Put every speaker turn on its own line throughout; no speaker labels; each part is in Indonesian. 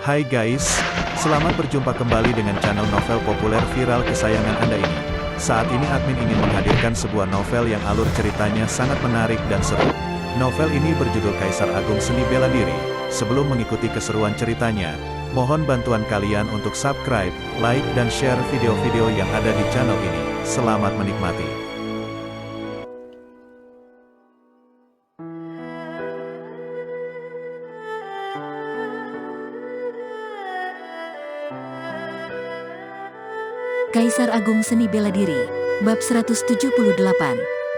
Hai guys, selamat berjumpa kembali dengan channel novel populer viral kesayangan Anda ini. Saat ini admin ingin menghadirkan sebuah novel yang alur ceritanya sangat menarik dan seru. Novel ini berjudul Kaisar Agung Seni Bela Diri. Sebelum mengikuti keseruan ceritanya, mohon bantuan kalian untuk subscribe, like, dan share video-video yang ada di channel ini. Selamat menikmati.
Kaisar Agung Seni Bela Diri, Bab 178.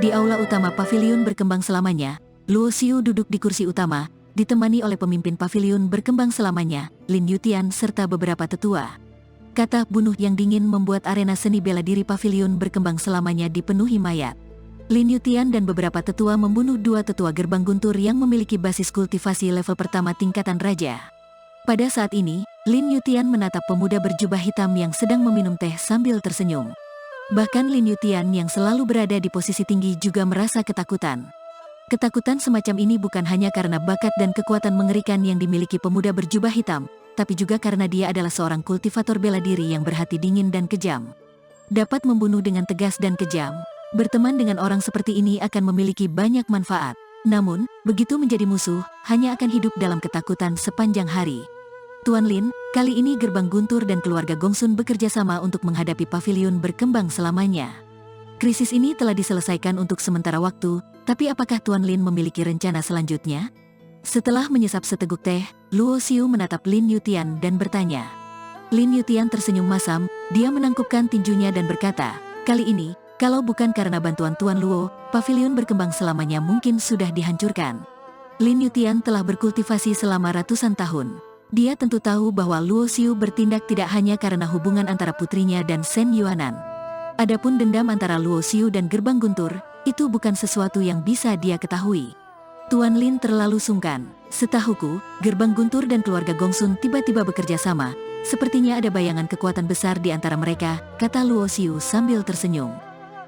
Di aula utama paviliun berkembang selamanya, Luo Xiu duduk di kursi utama, ditemani oleh pemimpin paviliun berkembang selamanya, Lin Yutian serta beberapa tetua. Kata bunuh yang dingin membuat arena seni bela diri paviliun berkembang selamanya dipenuhi mayat. Lin Yutian dan beberapa tetua membunuh dua tetua gerbang guntur yang memiliki basis kultivasi level pertama tingkatan raja. Pada saat ini, Lin Yutian menatap pemuda berjubah hitam yang sedang meminum teh sambil tersenyum. Bahkan Lin Yutian yang selalu berada di posisi tinggi juga merasa ketakutan. Ketakutan semacam ini bukan hanya karena bakat dan kekuatan mengerikan yang dimiliki pemuda berjubah hitam, tapi juga karena dia adalah seorang kultivator bela diri yang berhati dingin dan kejam. Dapat membunuh dengan tegas dan kejam, berteman dengan orang seperti ini akan memiliki banyak manfaat. Namun, begitu menjadi musuh, hanya akan hidup dalam ketakutan sepanjang hari. Tuan Lin, kali ini gerbang guntur dan keluarga Gongsun bekerja sama untuk menghadapi paviliun berkembang selamanya. Krisis ini telah diselesaikan untuk sementara waktu, tapi apakah Tuan Lin memiliki rencana selanjutnya? Setelah menyesap seteguk teh, Luo Xiu menatap Lin Yutian dan bertanya. Lin Yutian tersenyum masam, dia menangkupkan tinjunya dan berkata, kali ini, kalau bukan karena bantuan Tuan Luo, paviliun berkembang selamanya mungkin sudah dihancurkan. Lin Yutian telah berkultivasi selama ratusan tahun. Dia tentu tahu bahwa Luo Xiu bertindak tidak hanya karena hubungan antara putrinya dan Shen Yuanan. Adapun dendam antara Luo Xiu dan gerbang guntur, itu bukan sesuatu yang bisa dia ketahui. Tuan Lin terlalu sungkan. Setahuku, gerbang guntur dan keluarga Gongsun tiba-tiba bekerja sama. Sepertinya ada bayangan kekuatan besar di antara mereka, kata Luo Xiu sambil tersenyum.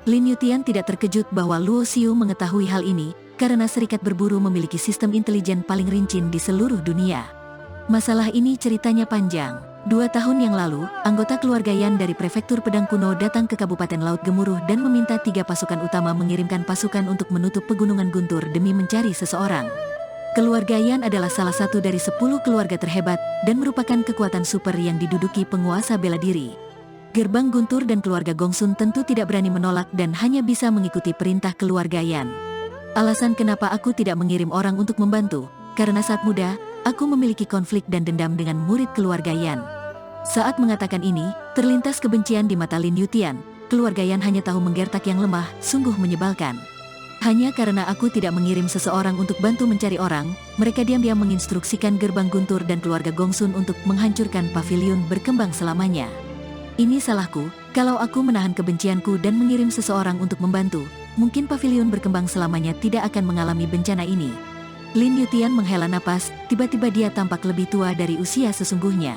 Lin Yutian tidak terkejut bahwa Luo Xiu mengetahui hal ini, karena Serikat Berburu memiliki sistem intelijen paling rinci di seluruh dunia. Masalah ini ceritanya panjang. 2 tahun yang lalu, anggota keluarga Yan dari Prefektur Pedang Kuno datang ke Kabupaten Laut Gemuruh dan meminta 3 pasukan utama mengirimkan pasukan untuk menutup pegunungan guntur demi mencari seseorang. Keluarga Yan adalah salah satu dari 10 keluarga terhebat dan merupakan kekuatan super yang diduduki penguasa bela diri. Gerbang guntur dan keluarga Gongsun tentu tidak berani menolak dan hanya bisa mengikuti perintah keluarga Yan. Alasan kenapa aku tidak mengirim orang untuk membantu, karena saat muda, aku memiliki konflik dan dendam dengan murid keluarga Yan. Saat mengatakan ini, terlintas kebencian di mata Lin Yutian. Keluarga Yan hanya tahu menggertak yang lemah, sungguh menyebalkan. Hanya karena aku tidak mengirim seseorang untuk bantu mencari orang, mereka diam-diam menginstruksikan gerbang guntur dan keluarga Gongsun untuk menghancurkan paviliun berkembang selamanya. Ini salahku, kalau aku menahan kebencianku dan mengirim seseorang untuk membantu, mungkin paviliun berkembang selamanya tidak akan mengalami bencana ini. Lin Yutian menghela napas, tiba-tiba dia tampak lebih tua dari usia sesungguhnya.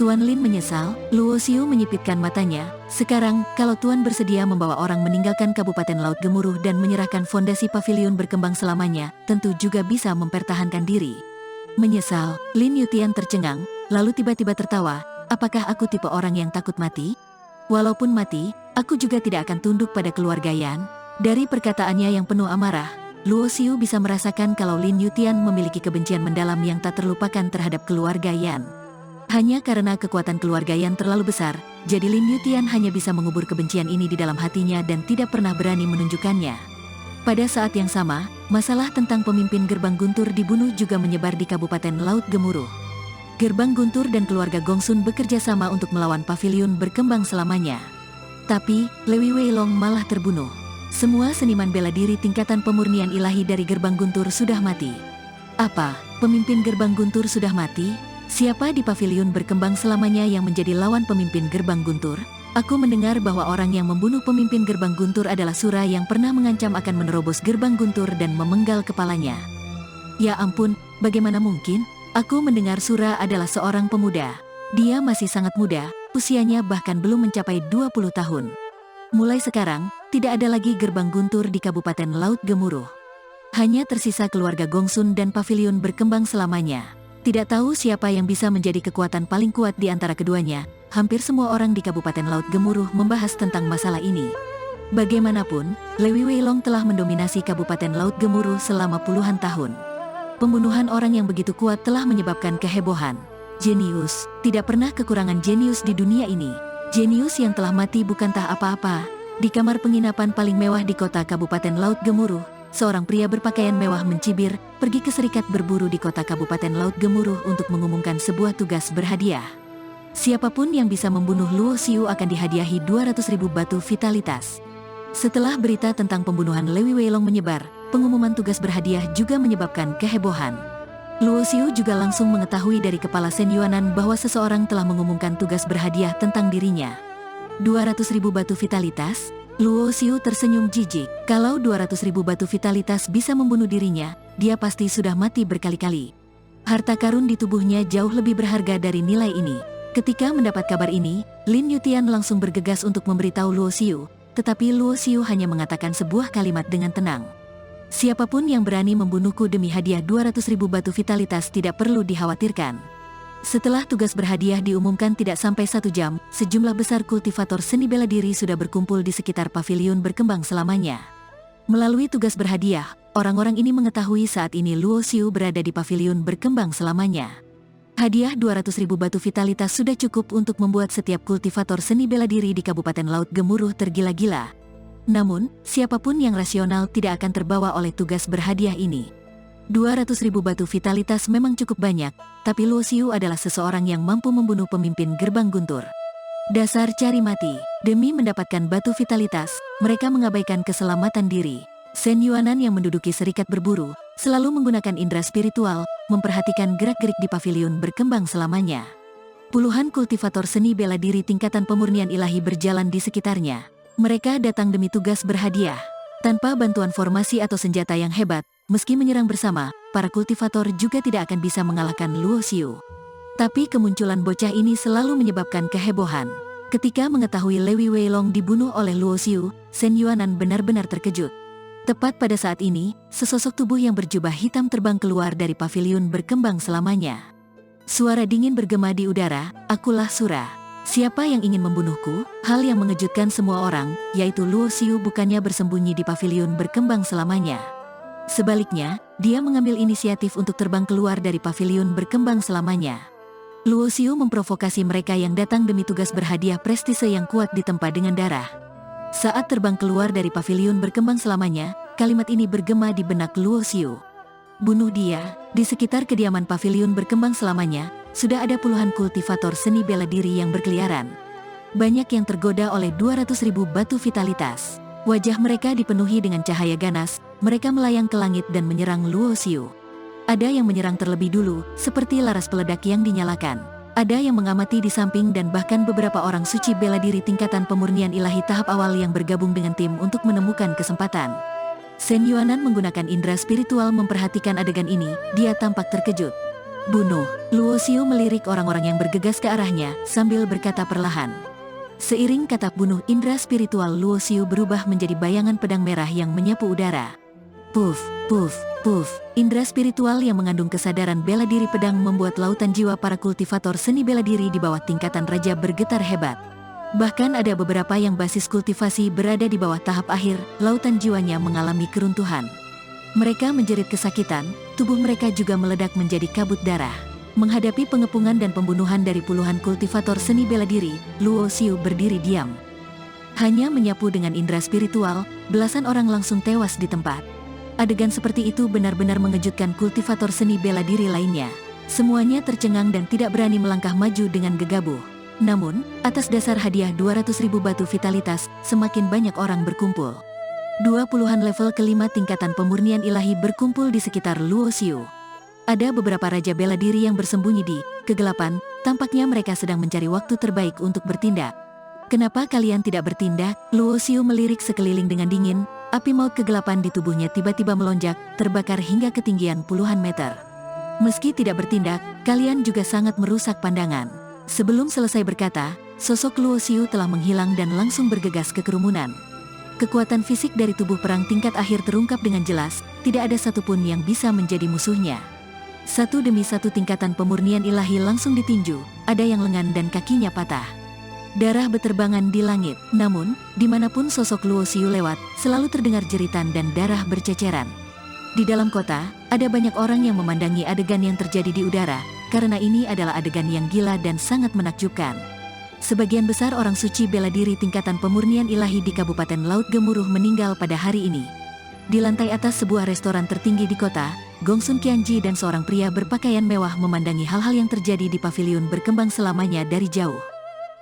Tuan Lin menyesal, Luo Xiu menyipitkan matanya, sekarang, kalau Tuan bersedia membawa orang meninggalkan Kabupaten Laut Gemuruh dan menyerahkan fondasi paviliun berkembang selamanya, tentu juga bisa mempertahankan diri. Menyesal, Lin Yutian tercengang, lalu tiba-tiba tertawa, apakah aku tipe orang yang takut mati? Walaupun mati, aku juga tidak akan tunduk pada keluarga Yan. Dari perkataannya yang penuh amarah, Luo Xiu bisa merasakan kalau Lin Yutian memiliki kebencian mendalam yang tak terlupakan terhadap keluarga Yan. Hanya karena kekuatan keluarga Yan terlalu besar, jadi Lin Yutian hanya bisa mengubur kebencian ini di dalam hatinya dan tidak pernah berani menunjukkannya. Pada saat yang sama, masalah tentang pemimpin gerbang guntur dibunuh juga menyebar di Kabupaten Laut Gemuruh. Gerbang guntur dan keluarga Gongsun bekerja sama untuk melawan paviliun berkembang selamanya. Tapi, Lewi Weilong malah terbunuh. Semua seniman bela diri tingkatan pemurnian ilahi dari gerbang guntur sudah mati. Apa, pemimpin gerbang guntur sudah mati? Siapa di paviliun berkembang selamanya yang menjadi lawan pemimpin gerbang guntur? Aku mendengar bahwa orang yang membunuh pemimpin gerbang guntur adalah Sura yang pernah mengancam akan menerobos gerbang guntur dan memenggal kepalanya. Ya ampun, bagaimana mungkin? Aku mendengar Sura adalah seorang pemuda. Dia masih sangat muda, usianya bahkan belum mencapai 20 tahun. Mulai sekarang, tidak ada lagi gerbang guntur di Kabupaten Laut Gemuruh. Hanya tersisa keluarga Gongsun dan paviliun berkembang selamanya. Tidak tahu siapa yang bisa menjadi kekuatan paling kuat di antara keduanya, hampir semua orang di Kabupaten Laut Gemuruh membahas tentang masalah ini. Bagaimanapun, Lewi Weilong telah mendominasi Kabupaten Laut Gemuruh selama puluhan tahun. Pembunuhan orang yang begitu kuat telah menyebabkan kehebohan. Jenius, tidak pernah kekurangan jenius di dunia ini. Jenius yang telah mati bukanlah apa-apa. Di kamar penginapan paling mewah di kota Kabupaten Laut Gemuruh, seorang pria berpakaian mewah mencibir, pergi ke serikat berburu di kota Kabupaten Laut Gemuruh untuk mengumumkan sebuah tugas berhadiah. Siapapun yang bisa membunuh Luo Xiu akan dihadiahi 200.000 batu vitalitas. Setelah berita tentang pembunuhan Lewi Weilong menyebar, pengumuman tugas berhadiah juga menyebabkan kehebohan. Luo Xiu juga langsung mengetahui dari kepala Shen Yuanan bahwa seseorang telah mengumumkan tugas berhadiah tentang dirinya. 200.000 batu vitalitas? Luo Xiu tersenyum jijik. Kalau 200.000 batu vitalitas bisa membunuh dirinya, dia pasti sudah mati berkali-kali. Harta karun di tubuhnya jauh lebih berharga dari nilai ini. Ketika mendapat kabar ini, Lin Yutian langsung bergegas untuk memberitahu Luo Xiu, tetapi Luo Xiu hanya mengatakan sebuah kalimat dengan tenang. Siapapun yang berani membunuhku demi hadiah 200.000 batu vitalitas tidak perlu dikhawatirkan. Setelah tugas berhadiah diumumkan tidak sampai 1 jam, sejumlah besar kultivator seni bela diri sudah berkumpul di sekitar paviliun berkembang selamanya. Melalui tugas berhadiah, orang-orang ini mengetahui saat ini Luo Xiu berada di paviliun berkembang selamanya. Hadiah 200.000 batu vitalitas sudah cukup untuk membuat setiap kultivator seni bela diri di Kabupaten Laut Gemuruh tergila-gila. Namun, siapapun yang rasional tidak akan terbawa oleh tugas berhadiah ini. 200.000 batu vitalitas memang cukup banyak, tapi Luo Xiu adalah seseorang yang mampu membunuh pemimpin gerbang guntur. Dasar cari mati, demi mendapatkan batu vitalitas, mereka mengabaikan keselamatan diri. Shen Yuanan yang menduduki serikat berburu, selalu menggunakan indera spiritual, memperhatikan gerak-gerik di paviliun berkembang selamanya. Puluhan kultivator seni bela diri tingkatan pemurnian ilahi berjalan di sekitarnya. Mereka datang demi tugas berhadiah. Tanpa bantuan formasi atau senjata yang hebat, meski menyerang bersama, para kultivator juga tidak akan bisa mengalahkan Luo Xiu. Tapi kemunculan bocah ini selalu menyebabkan kehebohan. Ketika mengetahui Lewi Weilong dibunuh oleh Luo Xiu, Shen Yuanan benar-benar terkejut. Tepat pada saat ini, sesosok tubuh yang berjubah hitam terbang keluar dari paviliun berkembang selamanya. Suara dingin bergema di udara, "Akulah Sura. Siapa yang ingin membunuhku?" Hal yang mengejutkan semua orang, yaitu Luo Xiu bukannya bersembunyi di paviliun berkembang selamanya. Sebaliknya, dia mengambil inisiatif untuk terbang keluar dari paviliun berkembang selamanya. Luo Xiu memprovokasi mereka yang datang demi tugas berhadiah prestise yang kuat ditempa dengan darah. Saat terbang keluar dari paviliun berkembang selamanya, kalimat ini bergema di benak Luo Xiu. Bunuh dia. Di sekitar kediaman paviliun berkembang selamanya, sudah ada puluhan kultivator seni bela diri yang berkeliaran. Banyak yang tergoda oleh 200.000 batu vitalitas. Wajah mereka dipenuhi dengan cahaya ganas, mereka melayang ke langit dan menyerang Luo Xiu. Ada yang menyerang terlebih dulu, seperti laras peledak yang dinyalakan. Ada yang mengamati di samping dan bahkan beberapa orang suci bela diri tingkatan pemurnian ilahi tahap awal yang bergabung dengan tim untuk menemukan kesempatan. Shen Yuanan menggunakan indera spiritual memperhatikan adegan ini, dia tampak terkejut. "Bunuh!" Luo Xiu melirik orang-orang yang bergegas ke arahnya, sambil berkata perlahan. Seiring kata bunuh, indera spiritual Luo Xiu berubah menjadi bayangan pedang merah yang menyapu udara. Puff, puff, puff. Indera spiritual yang mengandung kesadaran bela diri pedang membuat lautan jiwa para kultivator seni bela diri di bawah tingkatan raja bergetar hebat. Bahkan ada beberapa yang basis kultivasi berada di bawah tahap akhir, lautan jiwanya mengalami keruntuhan. Mereka menjerit kesakitan, tubuh mereka juga meledak menjadi kabut darah. Menghadapi pengepungan dan pembunuhan dari puluhan kultivator seni bela diri, Luo Xiu berdiri diam. Hanya menyapu dengan indera spiritual, belasan orang langsung tewas di tempat. Adegan seperti itu benar-benar mengejutkan kultivator seni bela diri lainnya. Semuanya tercengang dan tidak berani melangkah maju dengan gegabah. Namun, atas dasar hadiah 200.000 batu vitalitas, semakin banyak orang berkumpul. 20-an level kelima tingkatan pemurnian ilahi berkumpul di sekitar Luo Xiu. Ada beberapa raja bela diri yang bersembunyi di kegelapan, tampaknya mereka sedang mencari waktu terbaik untuk bertindak. "Kenapa kalian tidak bertindak?" Luo Xiu melirik sekeliling dengan dingin, api maut kegelapan di tubuhnya tiba-tiba melonjak, terbakar hingga ketinggian puluhan meter. "Meski tidak bertindak, kalian juga sangat merusak pandangan." Sebelum selesai berkata, sosok Luo Xiu telah menghilang dan langsung bergegas ke kerumunan. Kekuatan fisik dari tubuh perang tingkat akhir terungkap dengan jelas, tidak ada satupun yang bisa menjadi musuhnya. Satu demi satu tingkatan pemurnian ilahi langsung ditinju, ada yang lengan dan kakinya patah. Darah beterbangan di langit, namun, dimanapun sosok Luo Xiu lewat, selalu terdengar jeritan dan darah berceceran. Di dalam kota, ada banyak orang yang memandangi adegan yang terjadi di udara, karena ini adalah adegan yang gila dan sangat menakjubkan. Sebagian besar orang suci bela diri tingkatan pemurnian ilahi di Kabupaten Laut Gemuruh meninggal pada hari ini. Di lantai atas sebuah restoran tertinggi di kota, Gongsun Qianji dan seorang pria berpakaian mewah memandangi hal-hal yang terjadi di paviliun berkembang selamanya dari jauh.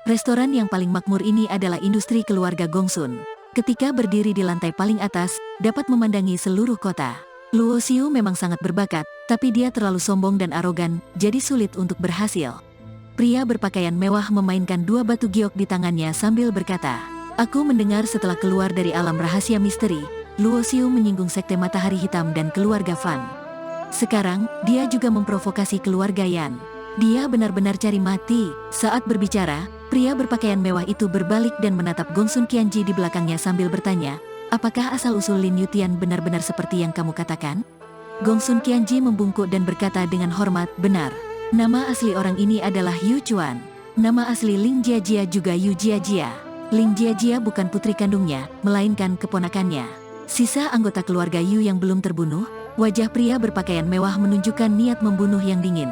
Restoran yang paling makmur ini adalah industri keluarga Gongsun. Ketika berdiri di lantai paling atas, dapat memandangi seluruh kota. Luo Xiu memang sangat berbakat, tapi dia terlalu sombong dan arogan, jadi sulit untuk berhasil. Pria berpakaian mewah memainkan dua batu giok di tangannya sambil berkata, "Aku mendengar setelah keluar dari alam rahasia misteri, Luo Xiu menyinggung sekte matahari hitam dan keluarga Fan. Sekarang, dia juga memprovokasi keluarga Yan. Dia benar-benar cari mati." Saat berbicara, pria berpakaian mewah itu berbalik dan menatap Gongsun Qianji di belakangnya sambil bertanya, "Apakah asal-usul Lin Yutian benar-benar seperti yang kamu katakan?" Gongsun Qianji membungkuk dan berkata dengan hormat, "Benar. Nama asli orang ini adalah Yu Chuan. Nama asli Ling Jiajia juga Yu Jiajia. Ling Jiajia bukan putri kandungnya, melainkan keponakannya." Sisa anggota keluarga Yu yang belum terbunuh, wajah pria berpakaian mewah menunjukkan niat membunuh yang dingin.